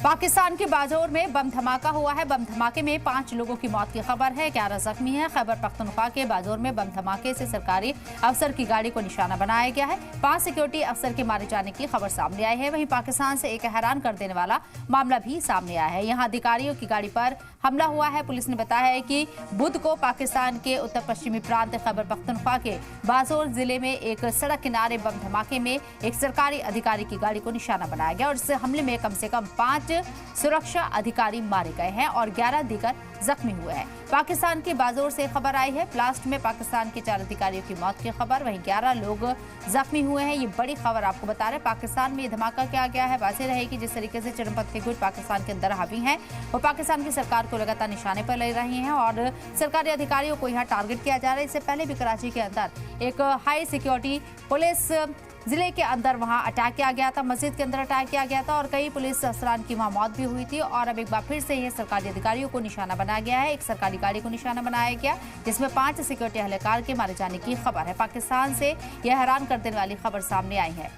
पाकिस्तान के बाजौर में बम धमाका हुआ है। बम धमाके में 5 लोगों की मौत की खबर है, 11 जख्मी हैं। खैबर पख्तूनख्वा के बाजौर में बम धमाके से सरकारी अफसर की गाड़ी को निशाना बनाया गया है। 5 सिक्योरिटी अफसर के मारे जाने की खबर सामने आई है। वहीं पाकिस्तान से एक हैरान कर देने वाला मामला भी सामने आया है। यहाँ अधिकारियों की गाड़ी पर हमला हुआ है। पुलिस ने बताया है कि बुध को पाकिस्तान के उत्तर पश्चिमी प्रांत खैबर पख्तूनख्वा के बाजौर जिले में एक सड़क किनारे बम धमाके में एक सरकारी अधिकारी की गाड़ी को निशाना बनाया गया और इस हमले में कम से कम 5 सुरक्षा अधिकारी मारे गए हैं और 11 दीगर जख्मी हुए हैं। पाकिस्तान के बाजौर से खबर आई है। ब्लास्ट में पाकिस्तान के 4 अधिकारियों की मौत की खबर, वहीं 11 लोग जख्मी हुए हैं। ये बड़ी खबर आपको बता रहे हैं। पाकिस्तान में ये धमाका किया गया है। वाज़ेह रहे कि जिस तरीके से चरमपंथी गुट पाकिस्तान के अंदर हावी हैं, वो पाकिस्तान की सरकार को लगातार निशाने पर ले रही हैं और सरकारी अधिकारियों को यहाँ टारगेट किया जा रहा है। इससे पहले भी कराची के अंदर एक हाई सिक्योरिटी पुलिस जिले के अंदर वहां अटैक किया गया था, मस्जिद के अंदर अटैक किया गया था और कई पुलिस अफसरान की वहां मौत भी हुई थी। और अब एक बार फिर से ये सरकारी अधिकारियों को निशाना बनाया गया है। एक सरकारी गाड़ी को निशाना बनाया गया जिसमें 5 सिक्योरिटी एहलकार के मारे जाने की खबर है। पाकिस्तान से यह हैरान कर देने वाली खबर सामने आई है।